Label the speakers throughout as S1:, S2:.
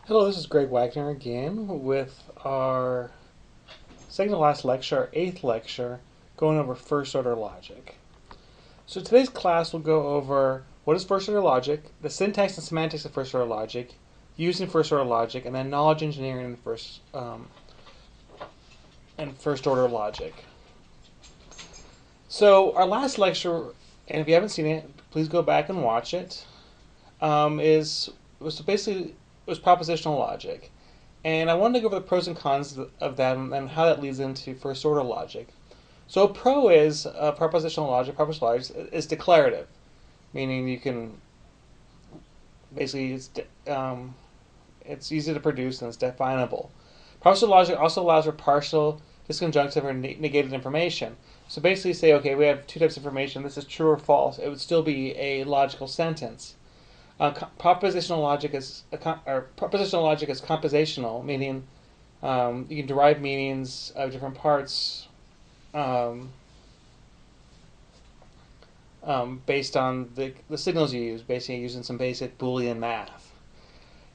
S1: Hello, this is Greg Wagner again with our second to last lecture, our eighth lecture, going over first order logic. So today's class will go over what is first order logic, the syntax and semantics of first order logic, using first order logic, and then knowledge engineering and first order logic. So our last lecture, and if you haven't seen it, please go back and watch it. Was basically it was propositional logic. And I wanted to go over the pros and cons of that and how that leads into first order logic. So a pro is propositional logic. Propositional logic is declarative, meaning you can basically it's easy to produce and it's definable. Propositional logic also allows for partial, disconjunctive, or negated information. So basically, say, okay, we have two types of information. This is true or false. It would still be a logical sentence. Propositional logic is compositional, meaning you can derive meanings of different parts based on the signals you use, basically using some basic Boolean math.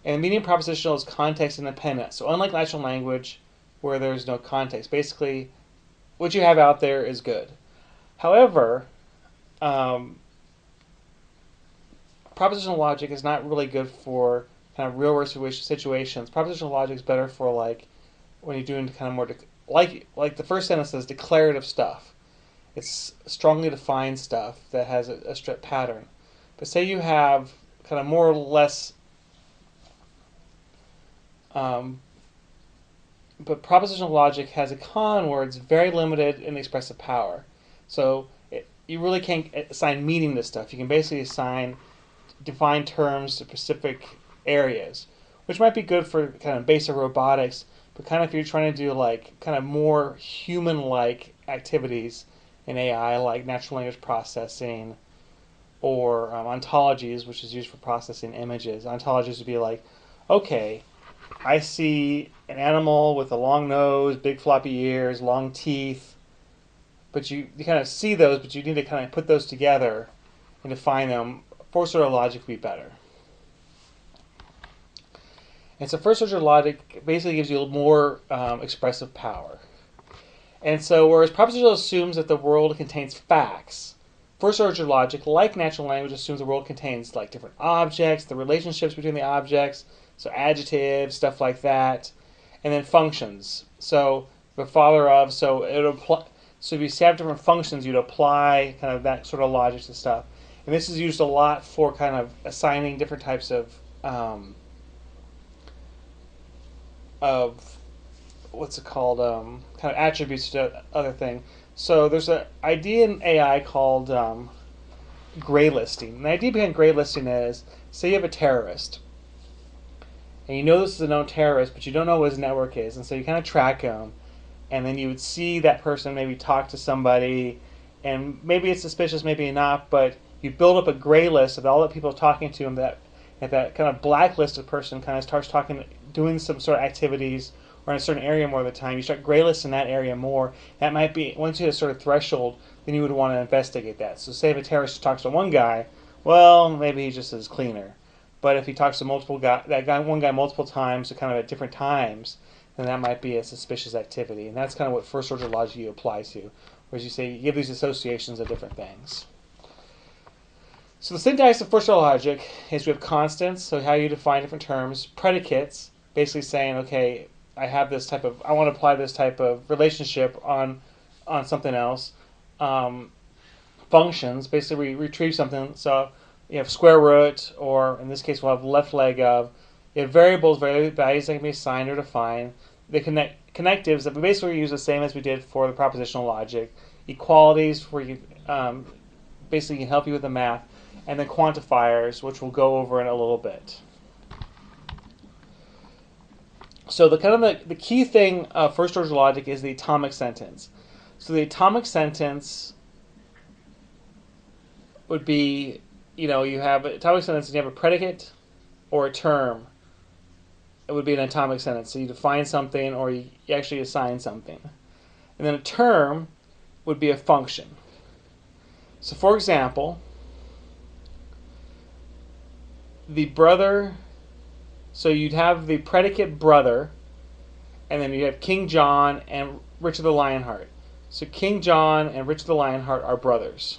S1: And meaning propositional is context independent. So unlike natural language, where there's no context, basically what you have out there is good. However, propositional logic is not really good for kind of real world situations. Propositional logic is better for like when you're doing kind of more like the first sentence says declarative stuff. It's strongly defined stuff that has a strict pattern. But say you have kind of more or less but propositional logic has a con where it's very limited in expressive power. So you really can't assign meaning to stuff. You can basically define terms to specific areas, which might be good for kind of basic robotics, but kind of if you're trying to do like kind of more human-like activities in AI, like natural language processing or ontologies, which is used for processing images. Ontologies would be like, okay, I see an animal with a long nose, big floppy ears, long teeth, but you kind of see those, but you need to kind of put those together and define them. First order logic would be better. And so first order logic basically gives you more expressive power. And so whereas propositional assumes that the world contains facts, first order logic, like natural language, assumes the world contains like different objects, the relationships between the objects, so adjectives, stuff like that, and then functions. So the father of, so if you have different functions, you'd apply kind of that sort of logic to stuff. And this is used a lot for kind of assigning different types of what's it called, kind of attributes to other thing. So there's an idea in AI called gray listing. And the idea behind gray listing is, say you have a terrorist, and you know this is a known terrorist, but you don't know what his network is, and so you kind of track him, and then you would see that person maybe talk to somebody, and maybe it's suspicious, maybe not, but you build up a gray list of all the people talking to him, that if that kind of blacklisted person kind of starts talking, doing some sort of activities or in a certain area more of the time, you start gray listing that area more. That might be, once you hit a sort of threshold, then you would want to investigate that. So say if a terrorist talks to one guy, well, maybe he just is cleaner. But if he talks to one guy multiple times, so kind of at different times, then that might be a suspicious activity. And that's kind of what first order logic you apply to, whereas you say you give these associations of different things. So the syntax of first order logic is we have constants, so how you define different terms, predicates, basically saying, okay, I want to apply this type of relationship on something else. Functions, basically we retrieve something, so you have square root, or in this case we'll have left leg of. You have variables, values that can be assigned or defined. The connectives that we basically use the same as we did for the propositional logic. Equalities, where you basically can help you with the math. And then quantifiers, which we'll go over in a little bit. So the key thing of first order logic is the atomic sentence. So the atomic sentence would be, you have an atomic sentence and you have a predicate or a term. It would be an atomic sentence. So you define something or you actually assign something. And then a term would be a function. So for example, the brother So you'd have the predicate brother, and then you have King John and Richard the Lionheart. So King John and Richard the Lionheart are brothers.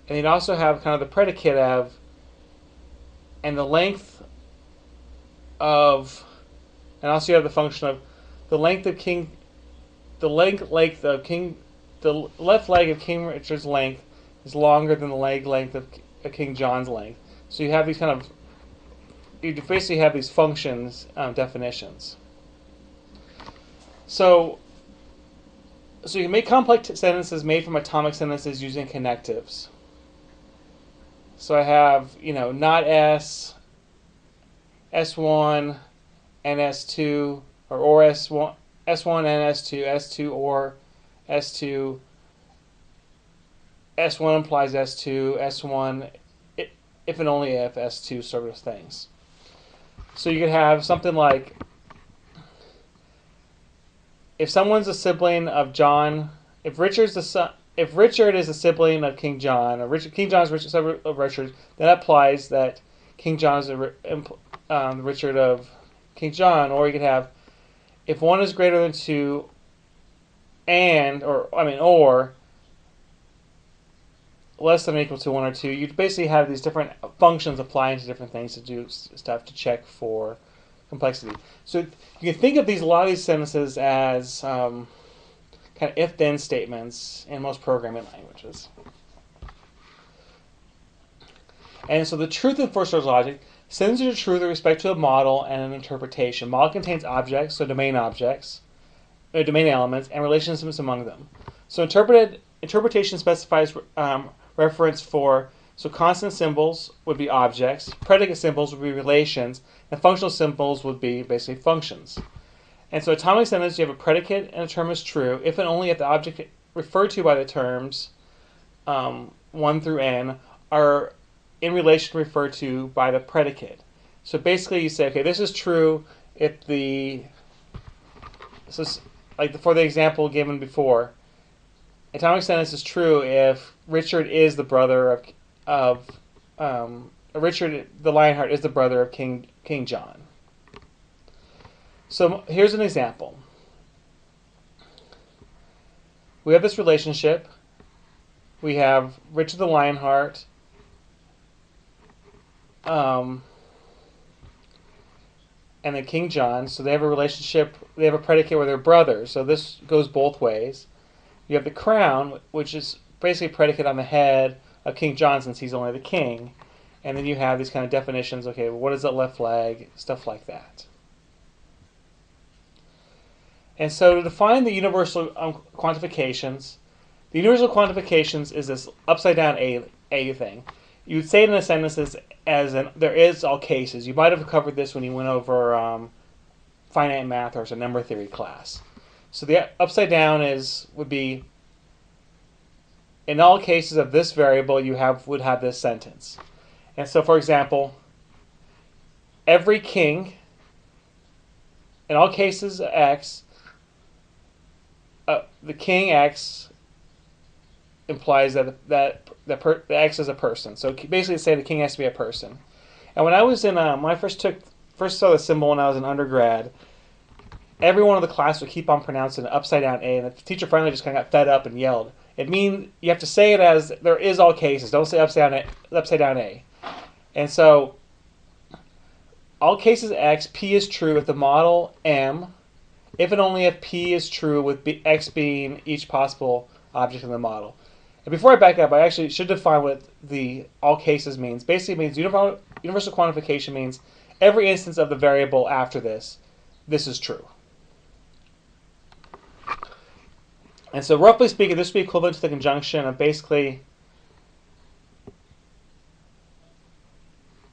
S1: And you'd also have kind of the predicate of, and the length of, and also you have the function of the length of King, the length of King, the left leg of King Richard's length is longer than the leg length of King John's length. So you have these kind of, you basically have these functions definitions. So you can make complex sentences made from atomic sentences using connectives. So I have, not S, S1, and S2, or S1, S1 and S2, S2 or S2, S1 implies S2, S1 if and only if S2 sort of things. So you could have something like, if someone's a sibling of John, if Richard is a sibling of King John, or King John is a sibling of Richard, then that applies that King John is the Richard of King John. Or you could have, if one is greater than 2, or less than or equal to 1 or 2, you basically have these different functions applying to different things to do stuff to check for complexity. So you can think of a lot of these sentences as kind of if-then statements in most programming languages. And so the truth in first-order logic, sentences are true with respect to a model and an interpretation. Model contains objects, so domain objects, domain elements, and relationships among them. So interpretation specifies reference for, so constant symbols would be objects, predicate symbols would be relations, and functional symbols would be basically functions. And so atomic sentence, you have a predicate and a term is true if and only if the object referred to by the terms 1 through n are in relation referred to by the predicate. So basically you say, okay, this is true if for the example given before, atomic sentence is true if Richard is the brother of Richard the Lionheart is the brother of King John. So here's an example. We have this relationship. We have Richard the Lionheart and then King John. So they have a relationship. They have a predicate where they're brothers. So this goes both ways. You have the crown, which is basically predicate on the head of King John since he's only the king. And then you have these kind of definitions. Okay, well, what is the left leg? Stuff like that. And so to define the universal quantifications, the universal quantifications is this upside down A thing. You would say it in a sentence as there is all cases. You might have covered this when you went over finite math or a number theory class. So the upside down would be, in all cases of this variable, you would have this sentence. And so, for example, every king, in all cases X, the king X implies that the X is a person. So basically, say the king has to be a person. And when I was when I first saw the symbol when I was in undergrad, everyone in the class would keep on pronouncing it upside down A, and the teacher finally just kind of got fed up and yelled. It means you have to say it as there is all cases. Don't say upside down A. And so, all cases X, P is true if the model M, if and only if P is true with X being each possible object in the model. And before I back up, I actually should define what the all cases means. Basically, it means universal quantification means every instance of the variable after this is true. And so roughly speaking, this would be equivalent to the conjunction of basically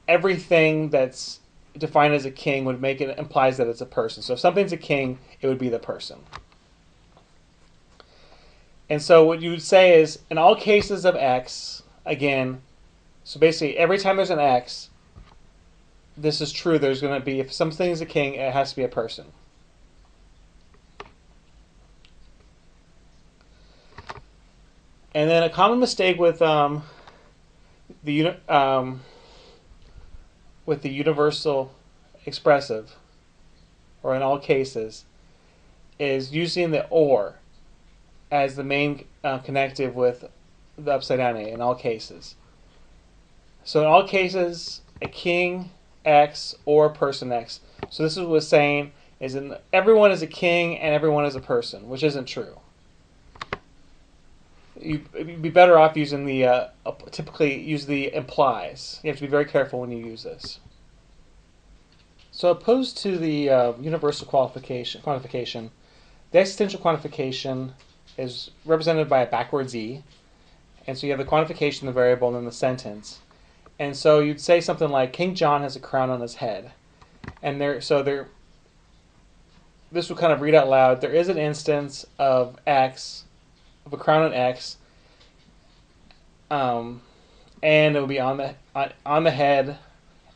S1: everything that's defined as a king would make it implies that it's a person. So if something's a king, it would be the person. And so what you would say is, in all cases of X, again, so basically every time there's an X, this is true. There's going to be, if something is a king, it has to be a person. And then a common mistake with the universal, expressive, or in all cases, is using the or as the main connective with the upside down A in all cases. So in all cases, a king X or person X. So this is what it's saying is everyone is a king and everyone is a person, which isn't true. You'd be better off using the typically use the implies. You have to be very careful when you use this. So opposed to the universal quantification, the existential quantification is represented by a backwards E. And so you have the quantification, the variable, and then the sentence. And so you'd say something like, King John has a crown on his head. And this would kind of read out loud, there is an instance of X, of a crown on X, and it would be on the head,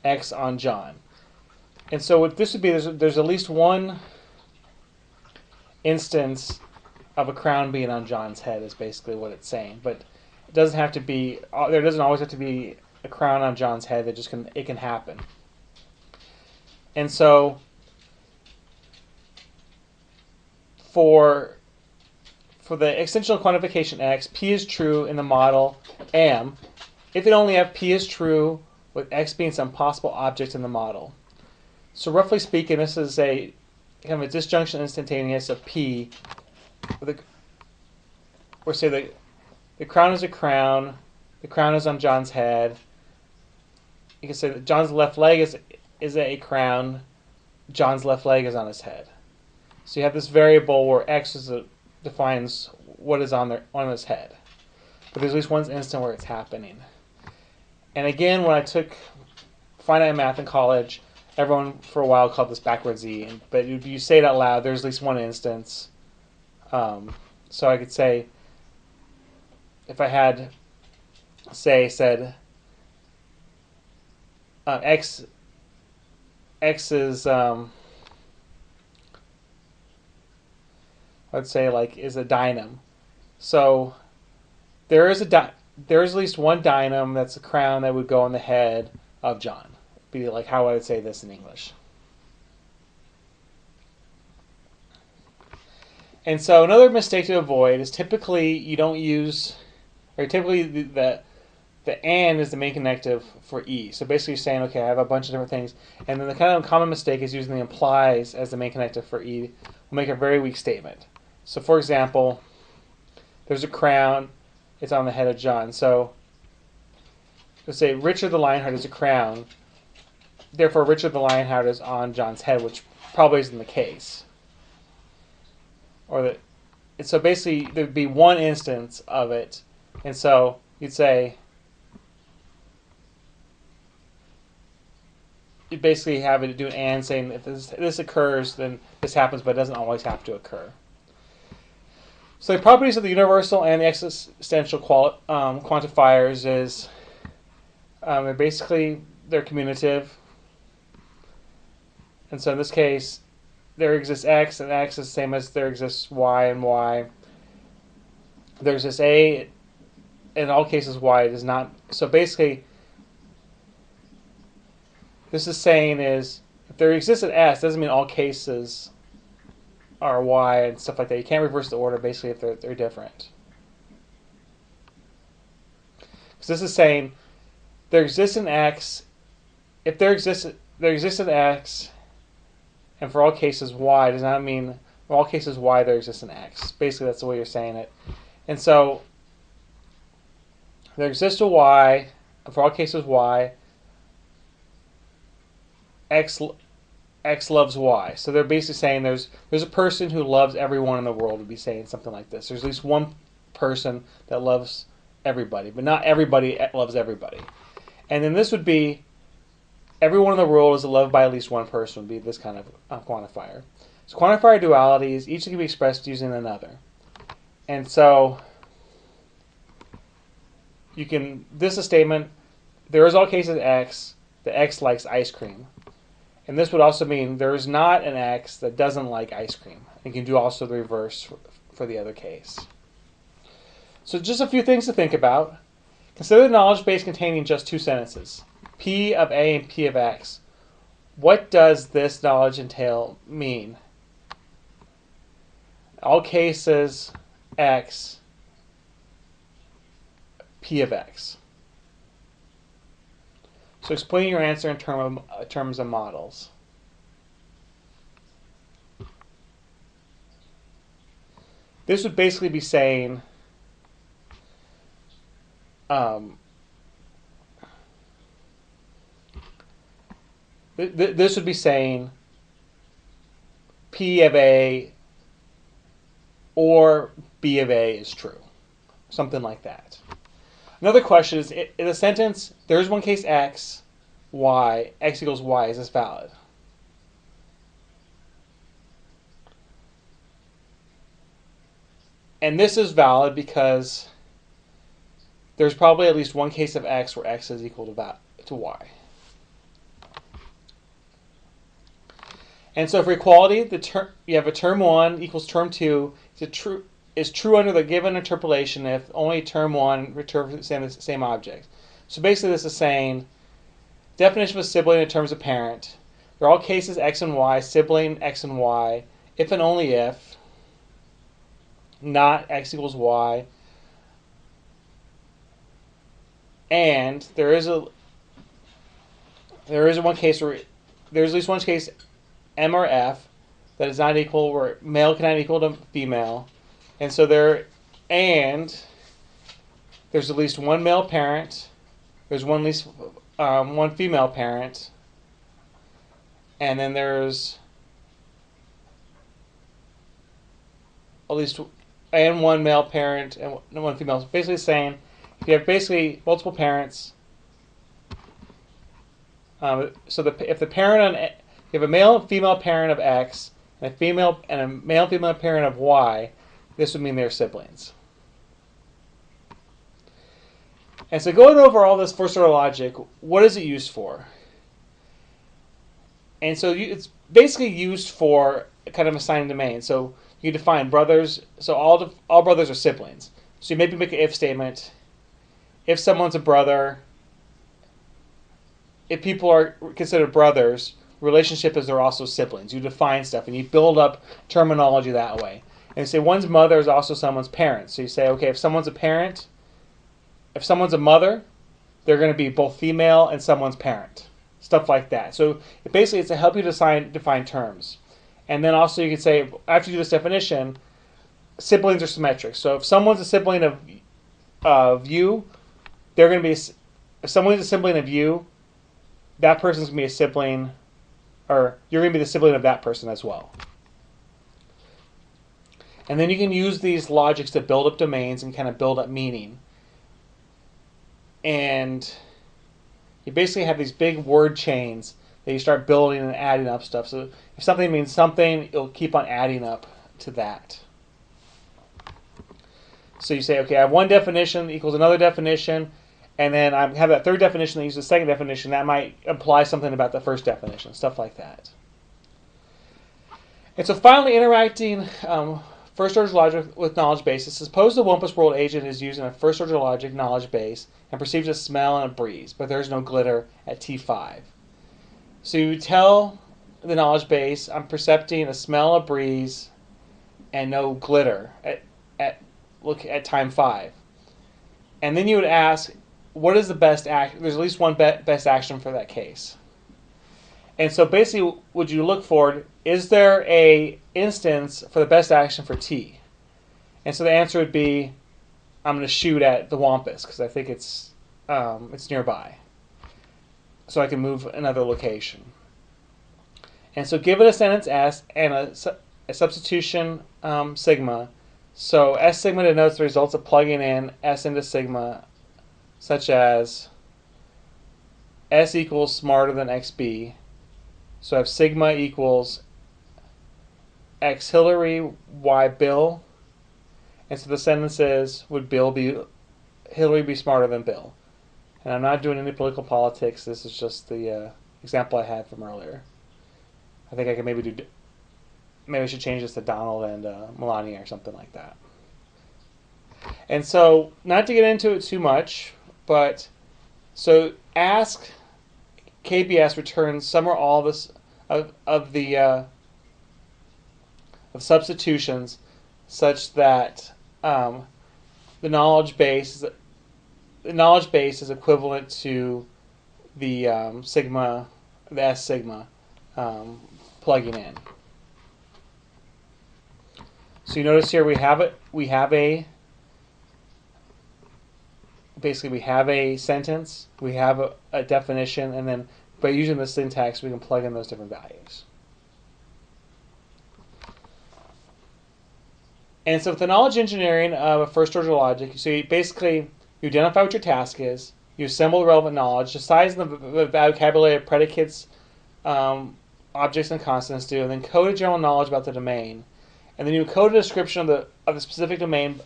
S1: X on John. And so what this would be, there's at least one instance of a crown being on John's head is basically what it's saying. But it doesn't have to be, there doesn't always have to be a crown on John's head. It can happen. And so for the existential quantification X, P is true in the model M if and only if P is true with X being some possible object in the model. So roughly speaking, this is a kind of a disjunction instantaneous of P, or say the crown is a crown, the crown is on John's head. You can say that John's left leg is a crown, John's left leg is on his head. So you have this variable where X defines what is on his head. But there's at least one instant where it's happening. And again, when I took finite math in college, everyone for a while called this backwards E. But if you say it out loud, there's at least one instance. So I could say, if I had, said X is, I'd say is a dynam. So there is at least one dynam that's a crown that would go on the head of John. Be like how I would say this in English. And so another mistake to avoid is typically you don't use, or typically the and is the main connective for E. So basically you're saying, okay, I have a bunch of different things. And then the kind of common mistake is using the implies as the main connective for E will make a very weak statement. So for example, there's a crown, it's on the head of John. So let's say Richard the Lionheart is a crown. Therefore, Richard the Lionheart is on John's head, which probably isn't the case. So basically, there'd be one instance of it, and so you'd say, you basically have it do an and, saying if this occurs, then this happens, but it doesn't always have to occur. So the properties of the universal and the existential quantifiers is they're commutative. And so in this case, there exists X, and X is the same as there exists Y and Y. There's this A, in all cases Y does not. So basically, this is saying is, if there exists an S, doesn't mean all cases are Y and stuff like that. You can't reverse the order basically if they're different. So this is saying there exists an X, if there exists an X, and for all cases Y does not mean for all cases Y there exists an X. Basically, that's the way you're saying it. And so there exists a Y, and for all cases Y, X loves Y. So they're basically saying there's a person who loves everyone in the world, would be saying something like this. There's at least one person that loves everybody, but not everybody loves everybody. And then this would be everyone in the world is loved by at least one person, would be this kind of quantifier. So quantifier dualities, each can be expressed using another. And so this is a statement, there is all cases X, the X likes ice cream. And this would also mean there is not an X that doesn't like ice cream. You can do also the reverse for the other case. So just a few things to think about. Consider the knowledge base containing just two sentences, P of A and P of X. what does this knowledge entail mean? All cases x, p of x. So explain your answer in terms of models. This would basically be saying this would be saying P of A or B of A is true. Something like that. Another question is, in a sentence, there's one case x, y, x equals y. Is this valid? And this is valid because there's probably at least one case of x where x is equal to y. And so for equality, you have a term 1 equals term 2 is true under the given interpolation if only term 1 returns the same object. So basically this is saying definition of a sibling in terms of parent. They're all cases x and y, sibling x and y, if and only if not x equals y. And there is one case where there's at least one case M or F that is not equal, where male cannot equal to female, and so there's at least one male parent, there's one female parent, and then there's at least one male parent and one female. So basically saying if you have basically multiple parents, if the parent on you have a male and female parent of X and a male and female parent of Y, this would mean they're siblings. And so going over all this first order logic, what is it used for? And so it's basically used for kind of assigning domains. So you define brothers. So all brothers are siblings. So you maybe make an if statement. If someone's a brother, if people are considered brothers, relationship is they're also siblings. You define stuff and you build up terminology that way. And you say one's mother is also someone's parent. So you say, okay, if someone's a parent, if someone's a mother, they're going to be both female and someone's parent. Stuff like that. So basically it's to help you define terms. And then also you can say, after you do this definition, siblings are symmetric. So if someone's a sibling of you, they're going to be, if someone's a sibling of you, that person's going to be a sibling, or you're going to be the sibling of that person as well. And then you can use these logics to build up domains and kind of build up meaning. And you basically have these big word chains that you start building and adding up stuff. So if something means something, it'll keep on adding up to that. So you say, okay, I have one definition equals another definition, and then I have that third definition that uses the second definition. That might imply something about the first definition, stuff like that. And so finally, interacting first-order logic with knowledge bases. Suppose the Wumpus World agent is using a first-order logic knowledge base and perceives a smell and a breeze, but there's no glitter at T5. So you tell the knowledge base, I'm percepting a smell, a breeze, and no glitter at time 5. And then you would ask, what is the best action? There's at least one best action for that case. And so basically, what you look for, is there a instance for the best action for T? And so the answer would be, I'm going to shoot at the Wampus because I think it's nearby. So I can move another location. And so give it a sentence S and a substitution sigma. So S sigma denotes the results of plugging in S into sigma, such as S equals smarter than XB. So I have sigma equals X Hillary, Y Bill. And so the sentence is, would Hillary be smarter than Bill? And I'm not doing any political politics. This is just the example I had from earlier. I think I can maybe I should change this to Donald and Melania or something like that. And so, not to get into it too much, but so ask KBS returns some or all of this of the of substitutions, such that the knowledge base is equivalent to the sigma, the S sigma plugging in. So you notice here we have a sentence, we have a definition, and then by using the syntax we can plug in those different values. And so with the knowledge engineering of first order logic, so you identify what your task is, you assemble the relevant knowledge, the size and the vocabulary of predicates, objects, and constants do, and then code a general knowledge about the domain. And then you code a description of the specific domain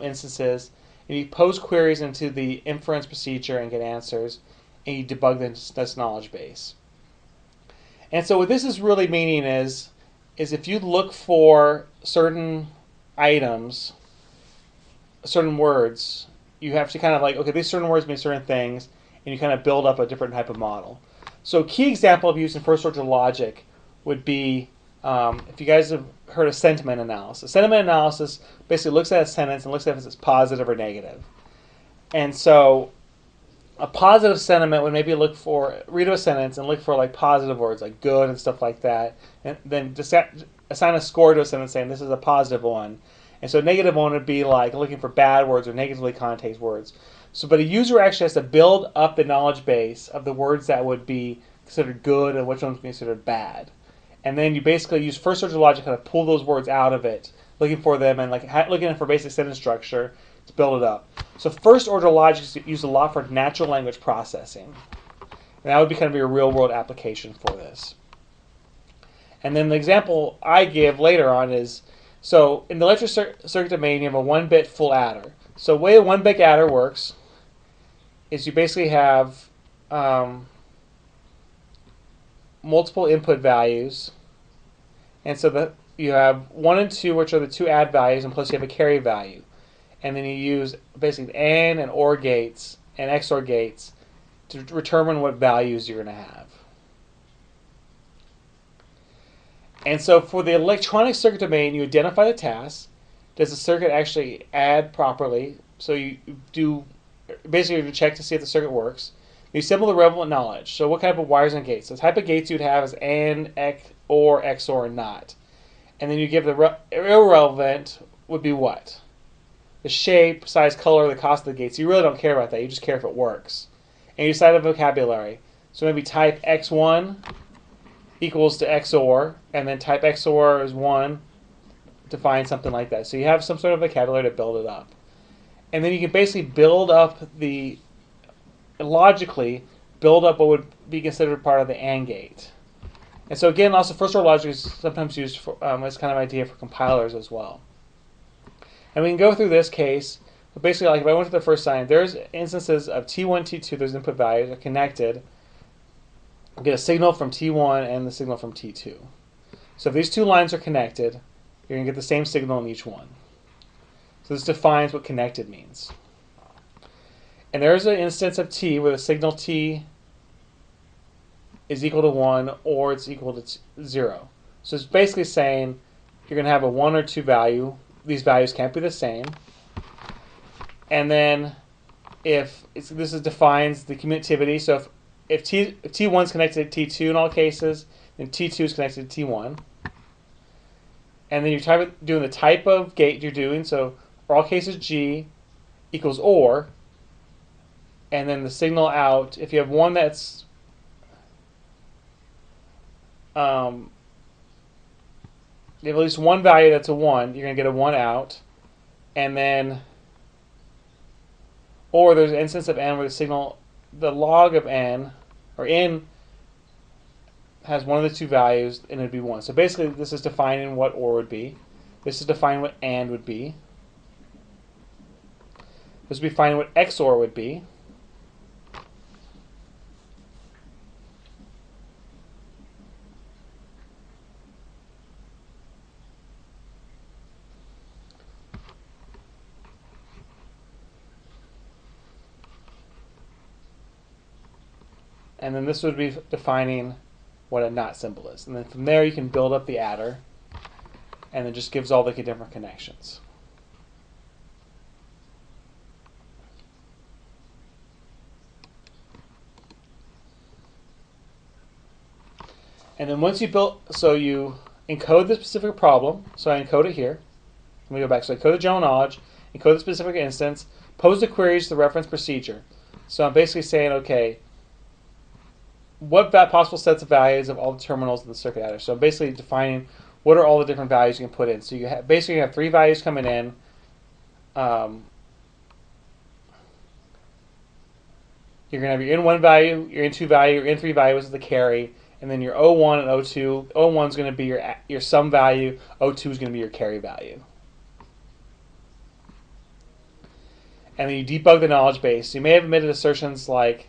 S1: instances, and you pose queries into the inference procedure and get answers, and you debug this knowledge base. And so what this is really meaning is if you look for certain items, certain words, you have to kind of okay, these certain words mean certain things, and you kind of build up a different type of model. So a key example of using first order logic would be, if you guys have heard of sentiment analysis. Sentiment analysis basically looks at a sentence and looks at if it's positive or negative. And so a positive sentiment would maybe read a sentence and look for positive words like good and stuff like that, and then just assign a score to a sentence saying this is a positive one. And so a negative one would be looking for bad words or negatively connotated words. But a user actually has to build up the knowledge base of the words that would be considered good and which ones would be considered bad. And then you basically use first order logic to kind of pull those words out of it, looking for them and looking for basic sentence structure to build it up. So first order logic is used a lot for natural language processing. And that would be kind of your real world application for this. And then the example I give later on is, so in the electric circuit domain, you have a 1-bit full adder. So the way a 1-bit adder works is you basically have multiple input values, and so that you have 1 and 2, which are the two add values, and plus you have a carry value. And then you use basically AND and OR gates and XOR gates to determine what values you're going to have. And so for the electronic circuit domain, you identify the task. Does the circuit actually add properly? So you do basically you check to see if the circuit works. You assemble the relevant knowledge. So what type of wires and gates? The type of gates you'd have is AND, OR, XOR, and NOT. And then you give the irrelevant would be what? The shape, size, color, the cost of the gates. You really don't care about that. You just care if it works. And you decide the vocabulary. So maybe type X1 equals to XOR, and then type XOR is 1 to find something like that. So you have some sort of vocabulary to build it up. And then you can basically logically build up what would be considered part of the AND gate. And so again, also first order logic is sometimes used for, as kind of idea for compilers as well. And we can go through this case, but basically if I went to the first sign, there's instances of T1, T2, those input values are connected. I'll get a signal from T1 and the signal from T2. So if these two lines are connected, you're going to get the same signal in each one. So this defines what connected means. And there is an instance of T where the signal T is equal to 1 or it's equal to 0. So it's basically saying you're going to have a 1 or 2 value. These values can't be the same. And then if this defines the commutativity. So if T1 is connected to T2 in all cases, then T2 is connected to T1. And then you're doing the type of gate you're doing. So for all cases, G equals OR. And then the signal out, if you have one that's you have at least one value that's a 1, you're going to get a 1 out. And then, or there's an instance of N where the signal, the log of N, or N, has one of the two values, and it would be 1. So basically, this is defining what OR would be. This is defining what AND would be. This would be defining what XOR would be. And then this would be defining what a not symbol is. And then from there you can build up the adder, and it just gives all the different connections. And then once you build, so you encode the specific problem. So I encode it here. Let me go back. So I encode the general knowledge, encode the specific instance, pose the queries to the reference procedure. So I'm basically saying, okay, what possible sets of values of all the terminals in the circuit adder. So I'm basically defining what are all the different values you can put in. So you basically have 3 values coming in. You're going to have your in1 value, your in2 value, your in3 value is the carry, and then your O1 and O2. O1 is going to be your sum value, O2 is going to be your carry value. And then you debug the knowledge base. You may have omitted assertions like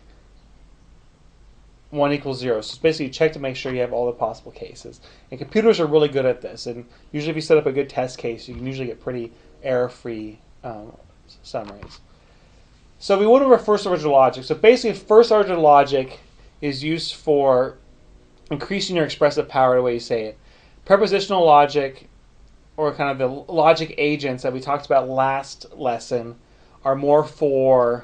S1: 1 equals 0. So it's basically check to make sure you have all the possible cases. And computers are really good at this. And usually if you set up a good test case, you can usually get pretty error-free summaries. So we went over first order logic. So basically first order logic is used for increasing your expressive power the way you say it. Propositional logic, or kind of the logic agents that we talked about last lesson, are more for,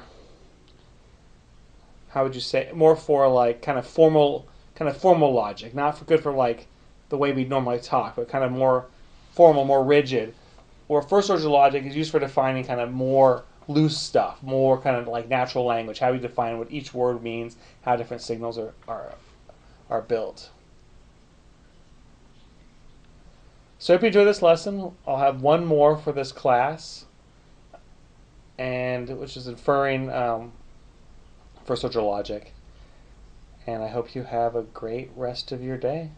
S1: how would you say, more for like kind of formal logic, not for good for like the way we normally talk, but kind of more formal, more rigid. Or first order logic is used for defining kind of more loose stuff, more kind of like natural language, how we define what each word means, how different signals are built. So if you enjoyed this lesson, I'll have one more for this class, and which is inferring first order logic. And I hope you have a great rest of your day.